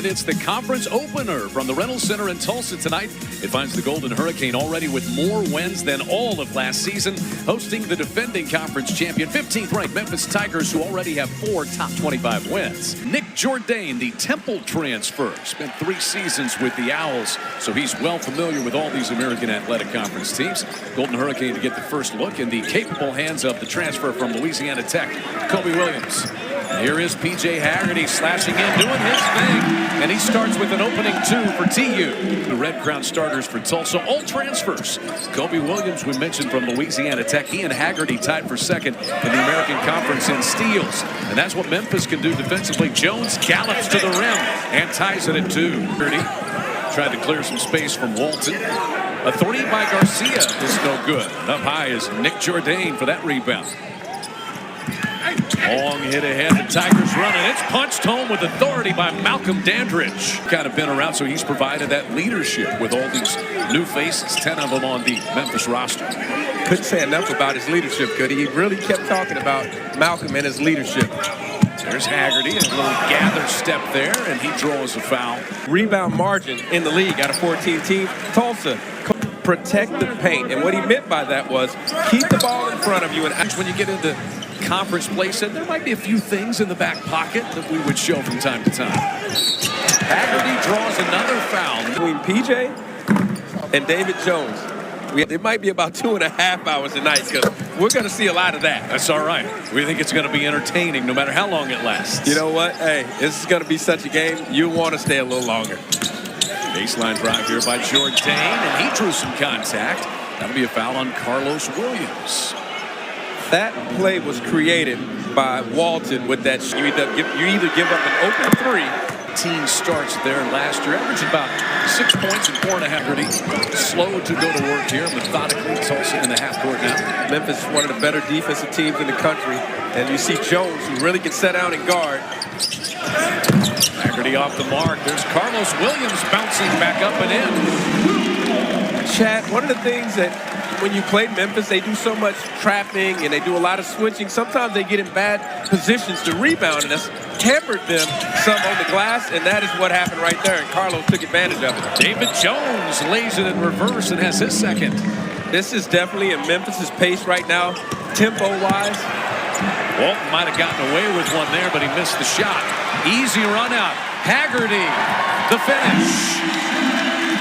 and it's the conference opener from the Reynolds Center in Tulsa tonight. It finds the Golden Hurricane already with more wins than all of last season, hosting the defending conference champion, 15th-ranked Memphis Tigers, who already have 4 top 25 wins. Nick Jourdain, the Temple transfer, spent 3 seasons with the Owls, so he's well familiar with all these American Athletic Conference teams. Golden Hurricane to get the first look in the capable hands of the transfer from Louisiana Tech, Kobe Williams. Here is P.J. Haggerty slashing in, doing his thing, and he starts with an opening 2 for TU. The Red Crown starters for Tulsa, all transfers. Kobe Williams, we mentioned, from Louisiana Tech. He and Haggerty tied for second in the American Conference in steals, and that's what Memphis can do defensively. Jones gallops to the rim and ties it at 2. Haggerty tried to clear some space from Walton. A 3 by Garcia is no good. Up high is Nick Jourdain for that rebound. Long hit ahead, the Tigers running. It's punched home with authority by Malcolm Dandridge. Kind of been around, so he's provided that leadership with all these new faces, 10 of them on the Memphis roster. Couldn't say enough about his leadership, could he? He really kept talking about Malcolm and his leadership. There's Haggerty, a little gather step there, and he draws a foul. Rebound margin in the league out of 14 teams. Tulsa, protect the paint. And what he meant by that was keep the ball in front of you. And when you get into conference play, said there might be a few things in the back pocket that we would show from time to time. Haggerty draws another foul. Between PJ and David Jones, it might be about 2.5 hours tonight because we're going to see a lot of that. That's all right. We think it's going to be entertaining no matter how long it lasts. You know what? Hey, this is going to be such a game. You want to stay a little longer. Baseline drive here by Jourdain, and he drew some contact. That'll be a foul on Carlos Williams. That play was created by Walton with that. You either give up an open 3. Team starts there last year, averaging about 6 points and 4.5. Haggerty slow to go to work here, methodically. Tulsa in the half court now. Memphis is one of the better defensive teams in the country, and you see Jones, who really can set out and guard. Haggerty off the mark. There's Carlos Williams bouncing back up and in. Chad, one of the things that when you play Memphis, they do so much trapping and they do a lot of switching. Sometimes they get in bad positions to rebound, and that's hampered them some on the glass, and that is what happened right there, and Carlos took advantage of it. David Jones lays it in reverse and has his second. This is definitely in Memphis' pace right now, tempo-wise. Walton might have gotten away with one there, but he missed the shot. Easy run out. Haggerty, the finish.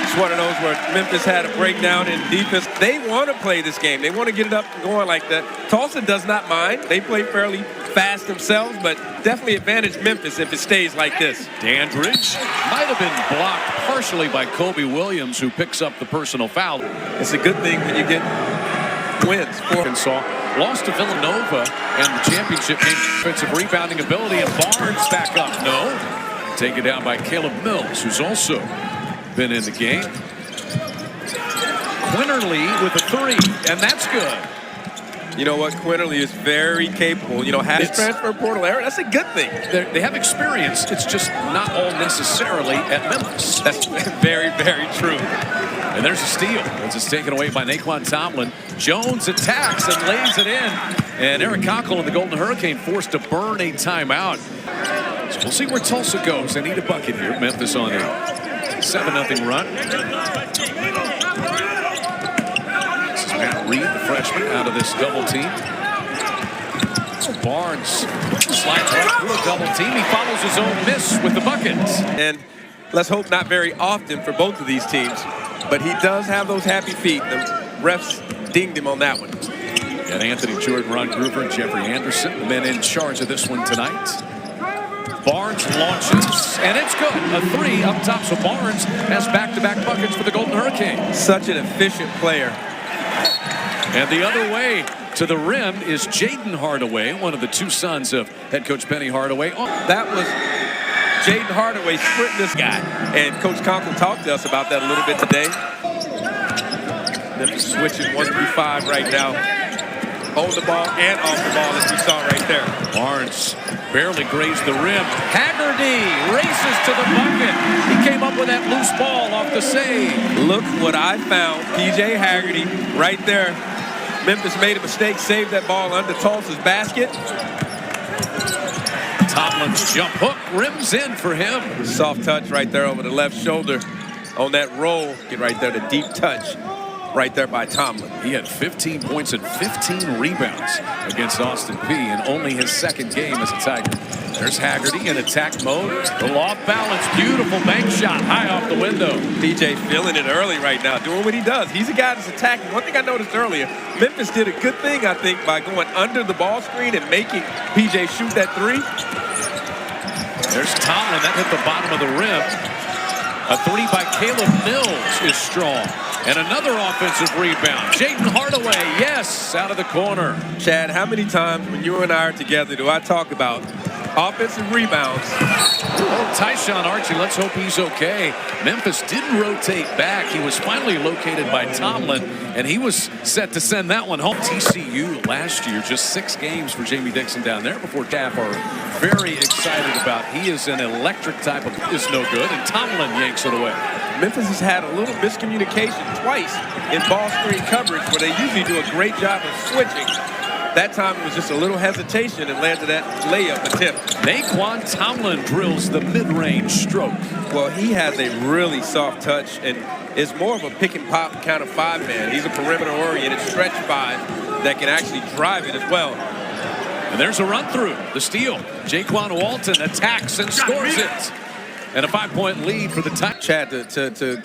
It's one of those where Memphis had a breakdown in defense. They want to play this game. They want to get it up and going like that. Tulsa does not mind. They play fairly fast themselves, but definitely advantage Memphis if it stays like this. Dandridge might have been blocked partially by Kobe Williams, who picks up the personal foul. It's a good thing when you get wins. Arkansas lost to Villanova and the championship game. Defensive rebounding ability, and Barnes back up. No. Taken down by Caleb Mills, who's also been in the game. Quinterly with a 3, and that's good. You know what? Quinterly is very capable. You know, has transfer portal error. That's a good thing. They have experience. It's just not all necessarily at Memphis. That's very, very true. And there's a steal. It's taken away by Naquan Tomlin. Jones attacks and lays it in. And Eric Cockle and the Golden Hurricane forced to burn a timeout. So we'll see where Tulsa goes. They need a bucket here. Memphis on a 7-0 run. This is Matt Reed, the freshman, out of this double team. Barnes slides right through a double team. He follows his own miss with the bucket. And let's hope not very often for both of these teams. But he does have those happy feet. The refs dinged him on that one. And Anthony Jordan, Ron Gruber, and Jeffrey Anderson, the men in charge of this one tonight. Barnes launches, and it's good. A 3 up top, so Barnes has back-to-back buckets for the Golden Hurricane. Such an efficient player. And the other way to the rim is Jaden Hardaway, one of the 2 sons of head coach Penny Hardaway. That was Jaden Hardaway sprinting this guy. And Coach Conkle talked to us about that a little bit today. They're switching 1 through 5 right now. On the ball and off the ball, as we saw right there. Barnes barely grazed the rim. Haggerty races to the bucket. He came up with that loose ball off the save. Look what I found. P.J. Haggerty right there. Memphis made a mistake, saved that ball under Tulsa's basket. Tomlin's jump hook rims in for him. Soft touch right there over the left shoulder on that roll. Get right there, the deep touch right there by Tomlin. He had 15 points and 15 rebounds against Austin Peay in only his second game as a Tiger. There's Haggerty in attack mode. The off balance, beautiful bank shot high off the window. PJ feeling it early right now, doing what he does. He's a guy that's attacking. One thing I noticed earlier, Memphis did a good thing, I think, by going under the ball screen and making PJ shoot that three. There's Tomlin. That hit the bottom of the rim. A three by Caleb Mills is strong. And another offensive rebound. Jaden Hardaway, yes, out of the corner. Chad, how many times when you and I are together do I talk about offensive rebounds? Oh, Tyshawn Archie, let's hope he's okay. Memphis didn't rotate back. He was finally located by Tomlin, and he was set to send that one home. TCU last year, just 6 games for Jamie Dixon down there before Taff are very excited about. He is an electric type of, is no good, and Tomlin yanks it away. Memphis has had a little miscommunication twice in ball screen coverage where they usually do a great job of switching. That time it was just a little hesitation and led to that layup attempt. Naquan Tomlin drills the mid-range stroke. Well, he has a really soft touch and is more of a pick and pop kind of 5-man. He's a perimeter-oriented stretch 5 that can actually drive it as well. And there's a run through. The steal. Jaquan Walton attacks and scores it. And a 5-point lead for the Tigers. Chad, to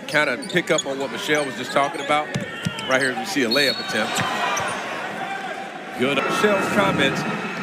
kind of pick up on what Michelle was just talking about, right here we see a layup attempt. Good. Michelle's comments,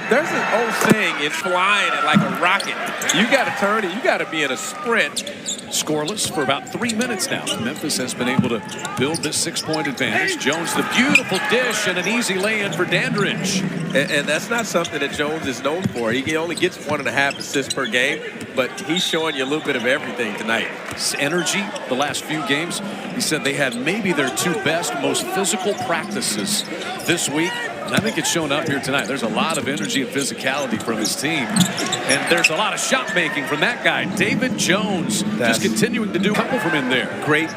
there's an old saying, it's flying it like a rocket. You got to turn it, you got to be in a sprint. Scoreless for about 3 minutes now. Memphis has been able to build this 6-point advantage. Jones, the beautiful dish and an easy lay-in for Dandridge. And that's not something that Jones is known for. He only gets 1.5 assists per game, but he's showing you a little bit of everything tonight. His energy the last few games, he said they had maybe their 2 best, most physical practices this week. And I think it's shown up here tonight. There's a lot of energy and physicality from his team. And there's a lot of shot making from that guy, David Jones. Just continuing to do a couple from in there. Great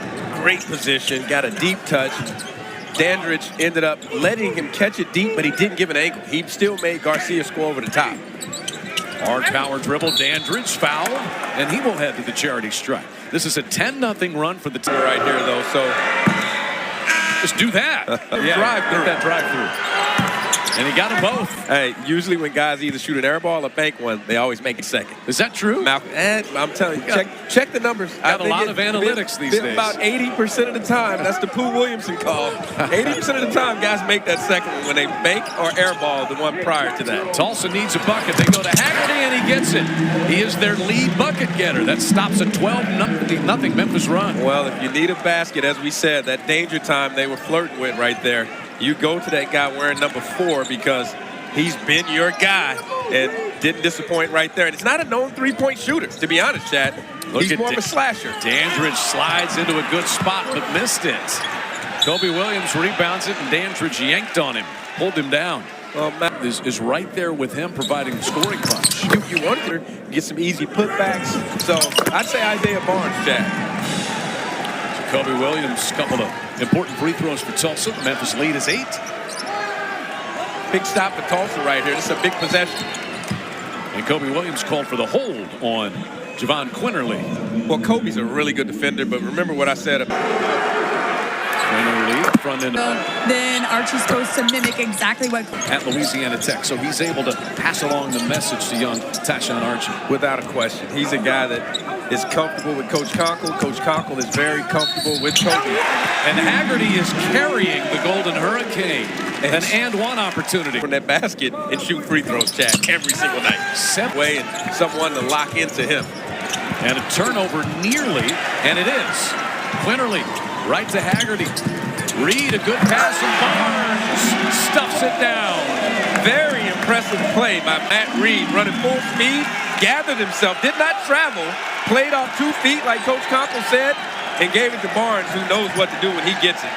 position. Got a deep touch. Dandridge ended up letting him catch it deep, but he didn't give an ankle. He still made Garcia score over the top. Hard power dribble, Dandridge foul, and he will head to the charity stripe. This is a 10-0 run for the team right here, though. So just do that. Yeah, drive-through. That drive-through. And he got them both. Hey, usually when guys either shoot an air ball or bank one, they always make it second. Is that true? Malcolm, I'm telling you, check the numbers. Got a lot of analytics these days. About 80% of the time, that's the Pooh Williamson call. 80% of the time, guys make that second one when they bank or air ball the one prior to that. Tulsa needs a bucket. They go to Haggerty, and he gets it. He is their lead bucket getter. That stops a 12-0 Memphis run. Well, if you need a basket, as we said, that danger time they were flirting with right there, you go to that guy wearing number 4 because he's been your guy and didn't disappoint right there. And it's not a known 3-point shooter, to be honest, Chad. He's more of a slasher. Dandridge slides into a good spot, but missed it. Kobe Williams rebounds it, and Dandridge yanked on him, pulled him down. Well, Matt is right there with him, providing the scoring punch. You wanted to get some easy putbacks. So I'd say Isaiah Barnes, Chad. Kobe Williams, couple of important free throws for Tulsa. The Memphis lead is 8. Big stop for Tulsa right here. This is a big possession. And Kobe Williams called for the hold on Javon Quinterly. Well, Kobe's a really good defender, but remember what I said about Quinterly, front end. Then Archie's supposed to mimic exactly what at Louisiana Tech, so he's able to pass along the message to young Tyshawn Archie. Without a question. He's a guy that is comfortable with Coach Conkle. Coach Conkle is very comfortable with Kobe. And Haggerty is carrying the Golden Hurricane. An and-one opportunity. From that basket and shoot free throws, Chad, every single night. Way and someone to lock into him. And a turnover nearly, and it is. Quinterly right to Haggerty. Reed, a good pass, and Barnes stuffs it down. Very impressive play by Matt Reed, running full speed, gathered himself, did not travel, played off 2 feet like Coach Conkle said, and gave it to Barnes, who knows what to do when he gets it.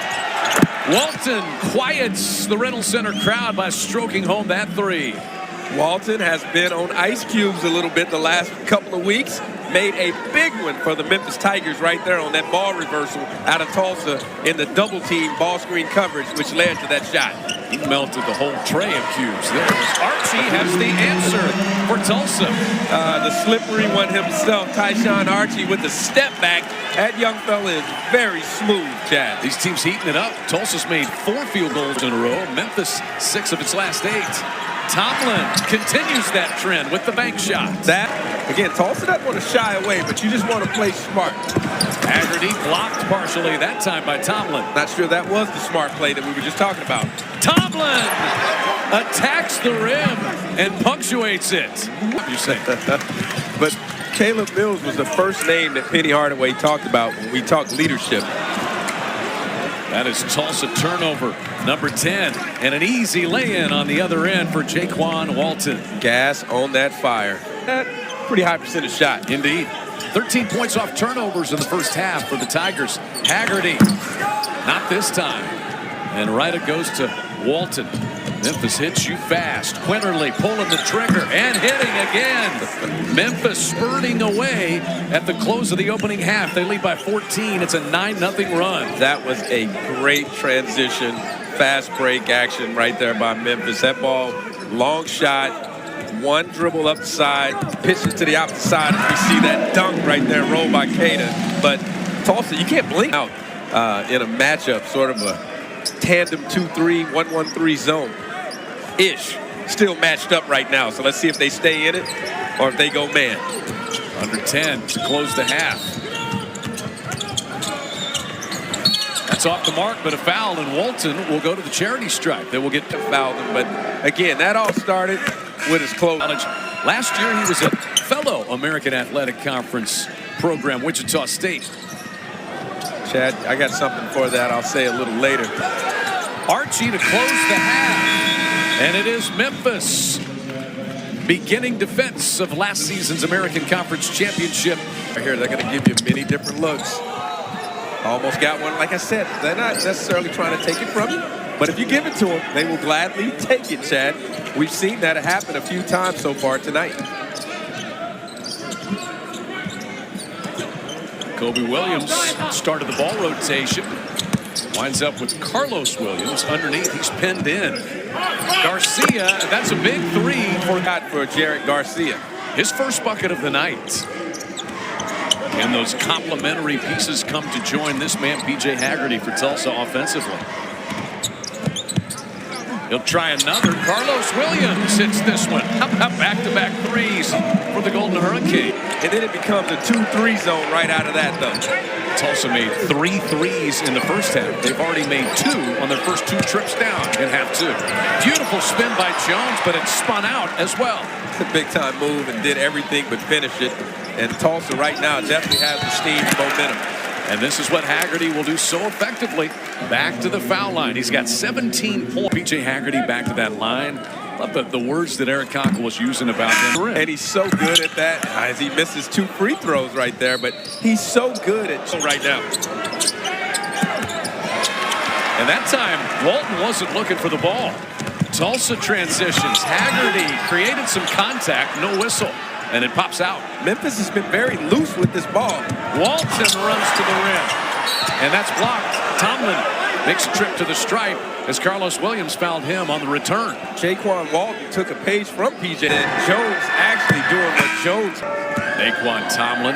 Walton quiets the Reynolds Center crowd by stroking home that 3. Walton has been on ice cubes a little bit the last couple of weeks. made a big one for the Memphis Tigers right there on that ball reversal out of Tulsa in the double team ball screen coverage, which led to that shot. He melted the whole tray of cubes. There it is. Archie has the answer for Tulsa. The slippery one himself, Tyshawn Archie, with the step back. That young fella is very smooth, Chad. These teams heating it up. Tulsa's made 4 field goals in a row. Memphis 6 of its last 8. Tomlin continues that trend with the bank shot. That, again, Tulsa doesn't want to shy away, but you just want to play smart. Haggerty blocked partially that time by Tomlin. Not sure that was the smart play that we were just talking about. Tomlin attacks the rim and punctuates it. You say. But Caleb Mills was the first name that Penny Hardaway talked about when we talked leadership. That is Tulsa turnover number 10, and an easy lay-in on the other end for Jaquan Walton. Gas on that fire. Pretty high percentage shot. Indeed. 13 points off turnovers in the first half for the Tigers. Haggerty, not this time. And right it goes to Walton. Memphis hits you fast. Quinterly pulling the trigger and hitting again. Memphis spurting away at the close of the opening half. They lead by 14. It's a 9-0 run. That was a great transition, fast break action right there by Memphis. That ball, long shot, one dribble up the side, pitch it to the opposite side. We see that dunk right there, rolled by Cada. But Tulsa, you can't blink out in a matchup, sort of a tandem 2-3, 1-1-3 zone-ish. Still matched up right now. So let's see if they stay in it or if they go man. Under 10 to close the half. That's off the mark, but a foul, and Walton will go to the charity stripe. They will get fouled him. But again, that all started with his close. Last year, he was a fellow American Athletic Conference program, Wichita State. Chad, I got something for that. I'll say a little later. Archie to close the half, and it is Memphis beginning defense of last season's American Conference Championship. Right here, they're going to give you many different looks. Almost got one. Like I said, they're not necessarily trying to take it from you, but if you give it to them, they will gladly take it, Chad. We've seen that happen a few times so far tonight. Kobe Williams started the ball rotation. Winds up with Carlos Williams underneath. He's pinned in. Garcia, that's a big three for Jarrett Garcia. His first bucket of the night. And those complementary pieces come to join this man, P.J. Haggerty, for Tulsa offensively. He'll try another. Carlos Williams hits this one. How about back-to-back threes for the Golden Hurricane? And then it becomes a 2-3 zone right out of that, though. Tulsa made 3 threes in the first half. They've already made 2 on their first 2 trips down in half 2. Beautiful spin by Jones, but it spun out as well. Big-time move and did everything but finish it. And Tulsa right now definitely has the steam and momentum. And this is what Haggerty will do so effectively. Back to the foul line. He's got 17 points. P.J. Haggerty back to that line. Love the words that Eric Conkle was using about him. And he's so good at that as he misses 2 free throws right there. But he's so good at right now. And that time, Walton wasn't looking for the ball. Tulsa transitions. Haggerty created some contact. No whistle. And it pops out. Memphis has been very loose with this ball. Walton runs to the rim. And that's blocked. Tomlin makes a trip to the stripe as Carlos Williams fouled him on the return. Jaquan Walton took a page from P.J. And Jones actually doing what Jones. Naquan Tomlin,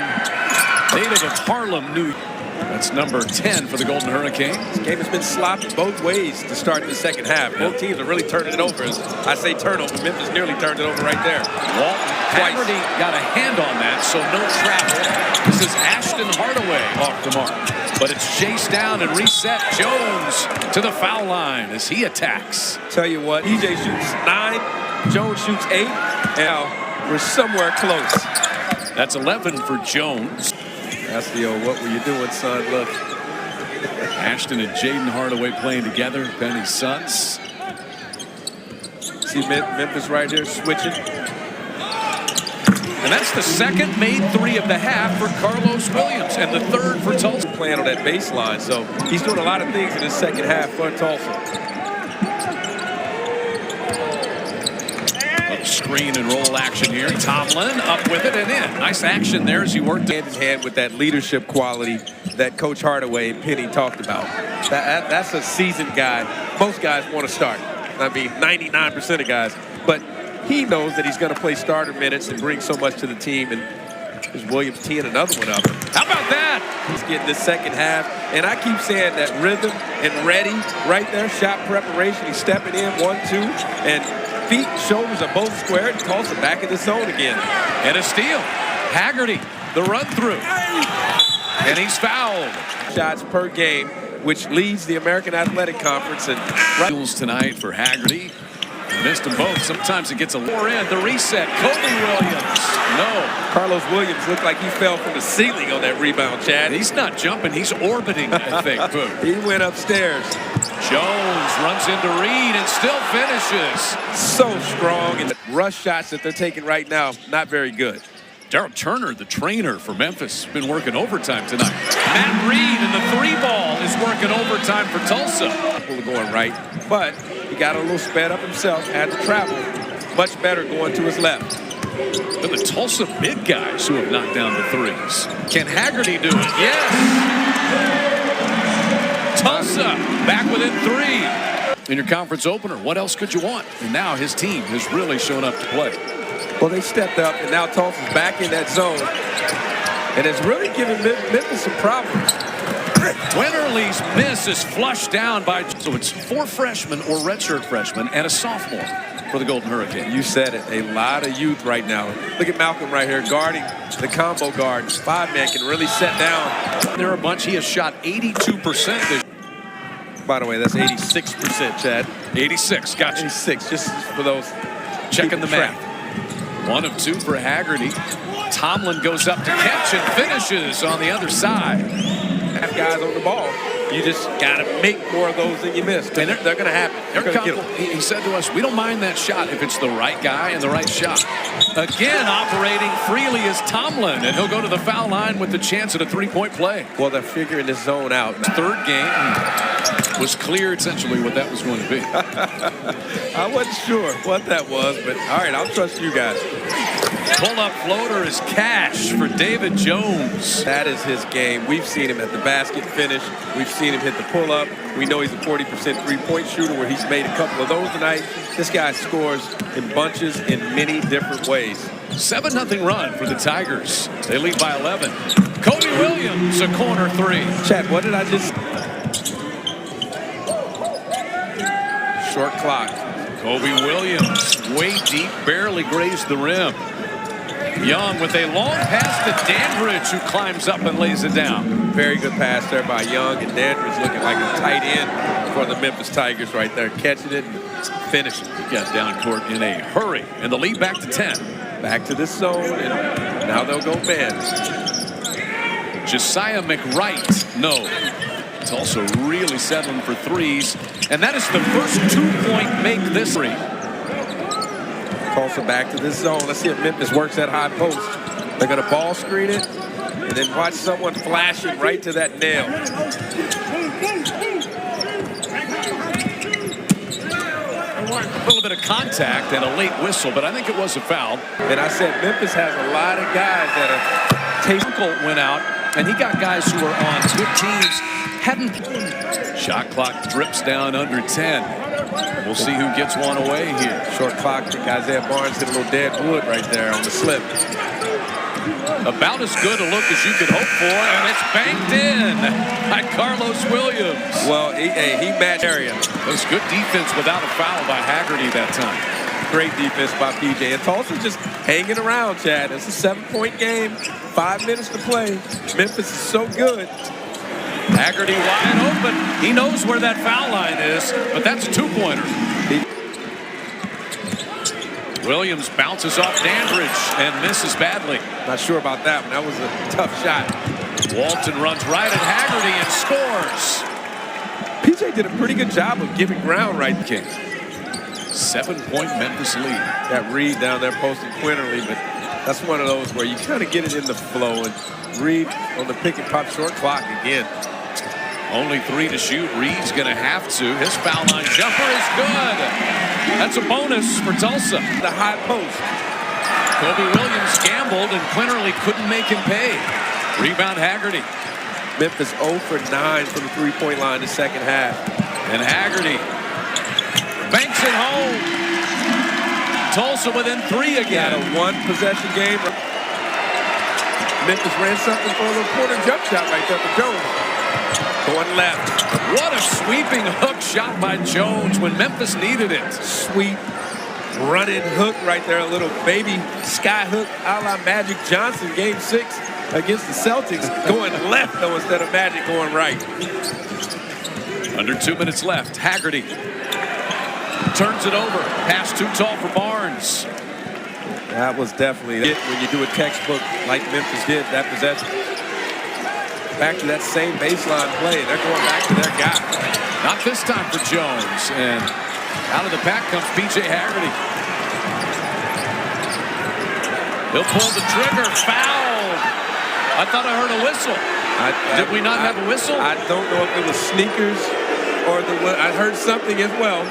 native of Harlem, New York. That's number 10 for the Golden Hurricane. This game has been sloppy both ways to start the second half. Both teams are really turning it over. As I say turnover, Memphis nearly turned it over right there. Walton Haggerty got a hand on that, so no travel. This is Ashton Hardaway off the mark. But it's chased down and reset. Jones to the foul line as he attacks. Tell you what, EJ shoots 9, Jones shoots 8. Now we're somewhere close. That's 11 for Jones. That's the old, what were you doing, son? Look. Ashton and Jaden Hardaway playing together, Benny's sons. See Memphis right here switching. And that's the second made 3 of the half for Carlos Williams and the 3rd for Tulsa. Playing on that baseline, so he's doing a lot of things in his second half for Tulsa. Screen and roll action here. Tomlin up with it and in. Nice action there as he worked Hand in hand with that leadership quality that Coach Hardaway and Penny talked about. That's a seasoned guy. Most guys want to start. I mean, 99% of guys. But he knows that he's going to play starter minutes and bring so much to the team. And there's Williams teeing another one up. How about that? He's getting this second half. And I keep saying that rhythm and ready right there, shot preparation. He's stepping in, 1-2. And feet and shoulders are both squared. And Tulsa back in the zone again. And a steal. Haggerty, the run through. And he's fouled. Shots per game, which leads the American Athletic Conference. And Rules tonight for Haggerty. Missed them both. Sometimes it gets a lower end. The reset. Kobe Williams. No. Carlos Williams looked like he fell from the ceiling on that rebound, Chad. He's not jumping. He's orbiting, I think. He went upstairs. Jones runs into Reed and still finishes. So strong. And the rush shots that they're taking right now, not very good. Daryl Turner, the trainer for Memphis, has been working overtime tonight. Matt Reed and the three ball is working overtime for Tulsa. Going right, but he got a little sped up himself, had to travel. Much better going to his left. And the Tulsa big guys who have knocked down the threes. Can Haggerty do it? Yes! Tulsa back within 3. In your conference opener, what else could you want? And now his team has really shown up to play. Well, they stepped up, and now Tulsa's back in that zone. And it's really giving Memphis some problems. Winterly's miss is flushed down by... So it's 4 freshmen or redshirt freshmen and a sophomore for the Golden Hurricane. You said it. A lot of youth right now. Look at Malcolm right here guarding the combo guard. 5-man can really set down. There are a bunch. He has shot 82% this. By the way, that's 86%, Chad. 86. Gotcha. 86, just for those. Checking the math. 1 of 2 for Haggerty. Tomlin goes up to catch and finishes on the other side. Have guys on the ball. You just got to make more of those than you missed. And they're going to happen. He said to us, we don't mind that shot if it's the right guy and the right shot. Again, operating freely is Tomlin, and he'll go to the foul line with the chance at a 3-point play. Well, they're figuring this zone out. Third game was clear essentially what that was going to be. I wasn't sure what that was, but all right, I'll trust you guys. Pull-up floater is cash for David Jones. That is his game. We've seen him at the basket finish. We've seen him hit the pull-up. We know he's a 40% three-point shooter where he's made a couple of those tonight. This guy scores in bunches in many different ways. 7-0 run for the Tigers. They lead by 11. Kobe Williams, a corner 3. Chad, what did I just... Short clock. Kobe Williams, way deep, barely grazed the rim. Young with a long pass to Dandridge, who climbs up and lays it down. Very good pass there by Young, and Dandridge looking like a tight end for the Memphis Tigers right there, catching it and finishing. He got down court in a hurry, and the lead back to 10. Back to this zone, and now they'll go man. Josiah McWright, no. Tulsa really settling for threes, and that is the first 2-point make this three. Tulsa back to this zone. Let's see if Memphis works that high post. They're going to ball screen it, and then watch someone flashing right to that nail. A little bit of contact and a late whistle, but I think it was a foul. And I said Memphis has a lot of guys that are... Uncle went out, and he got guys who were on good teams. Shot clock drips down under 10. We'll see who gets one away here. Short clock. I think Isaiah Barnes hit a little dead wood right there on the slip. About as good a look as you could hope for, and it's banked in by Carlos Williams. Well, he matched area. It was good defense without a foul by Haggerty that time. Great defense by PJ. And Tulsa just hanging around, Chad. It's a 7-point game, 5 minutes to play. Memphis is so good. Haggerty wide open. He knows where that foul line is, but that's a 2-pointer. Williams bounces off Dandridge and misses badly. Not sure about that one. That was a tough shot. Walton runs right at Haggerty and scores. PJ did a pretty good job of giving ground right there. 7-point Memphis lead. Got Reed down there posting Quinterly, but that's one of those where you kind of get it in the flow. And Reed on the pick and pop short clock again. Only 3 to shoot. Reed's going to have to. His foul line jumper is good. That's a bonus for Tulsa. The high post. Kobe Williams gambled, and Quinterly couldn't make him pay. Rebound Haggerty. Memphis 0 for 9 from the three-point line in the second half. And Haggerty banks it home. Tulsa within 3 again. Got a one-possession game. Memphis ran something for a little corner jump shot right there for Jones. Going left. What a sweeping hook shot by Jones when Memphis needed it. Sweep, running hook right there. A little baby sky hook a la Magic Johnson, Game 6 against the Celtics. Going left, though, instead of Magic going right. Under 2 minutes left. Haggerty turns it over. Pass too tall for Barnes. That was definitely it when you do a textbook like Memphis did that possession. Back to that same baseline play. They're going back to their guy. Not this time for Jones. And out of the pack comes P.J. Haggerty. He'll pull the trigger. Fouled. I thought I heard a whistle. Did we not have a whistle? I don't know if it was sneakers or I heard something as well.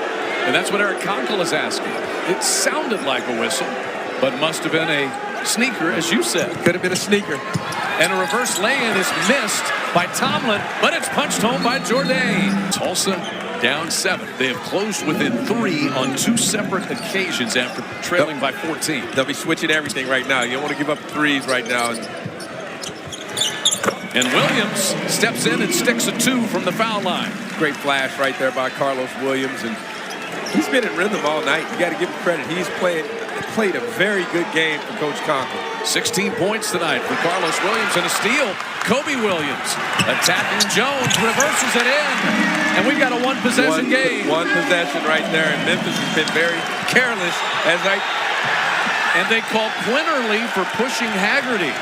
And that's what Eric Conkle is asking. It sounded like a whistle, but must have been a sneaker, as you said. Could have been a sneaker. And a reverse lay-in is missed by Tomlin, but it's punched home by Jourdain. Tulsa down 7. They have closed within 3 on 2 separate occasions after trailing by 14. They'll be switching everything right now. You don't want to give up threes right now. And Williams steps in and sticks a 2 from the foul line. Great flash right there by Carlos Williams. And he's been in rhythm all night. You got to give him credit. He's played a very good game for Coach Conkle. 16 points tonight for Carlos Williams, and a steal. Kobe Williams attacking Jones, reverses it in, and we've got a one-possession game. One possession right there, and Memphis has been very careless and they called Quinterly for pushing Haggerty.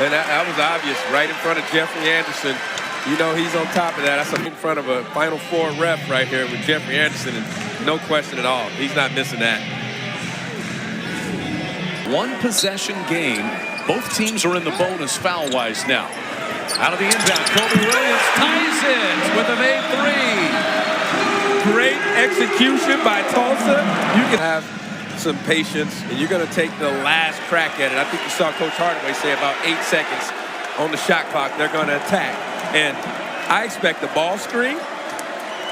And that was obvious right in front of Jeffrey Anderson. You know he's on top of that. That's in front of a Final Four ref right here with Jeffrey Anderson, and no question at all. He's not missing that. One-possession game. Both teams are in the bonus foul-wise now. Out of the inbound, Kobe Williams ties it with a made 3. Great execution by Tulsa. You can have some patience, and you're going to take the last crack at it. I think you saw Coach Hardaway say about 8 seconds on the shot clock. They're going to attack. And I expect the ball screen,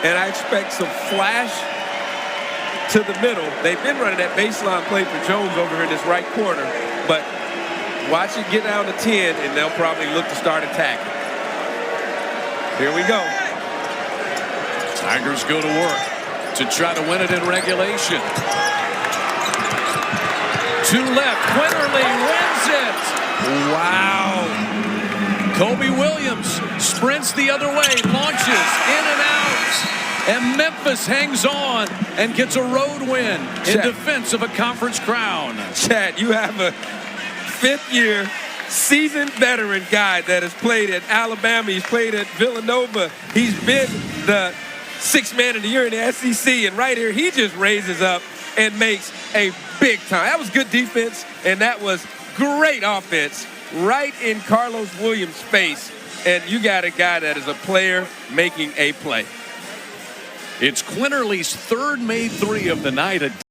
and I expect some flash to the middle. They've been running that baseline play for Jones over here in this right corner, but watch it get down to 10, and they'll probably look to start attacking. Here we go. Tigers go to work to try to win it in regulation. 2 left. Quinterly wins it. Wow. Kobe Williams sprints the other way, launches in and out. And Memphis hangs on and gets a road win in defense of a conference crown. Chad, you have a 5th-year seasoned veteran guy that has played at Alabama. He's played at Villanova. He's been the 6th man of the year in the SEC. And right here, he just raises up and makes a big time. That was good defense, and that was great offense right in Carlos Williams' face. And you got a guy that is a player making a play. It's Quinterly's 3rd made 3 of the night.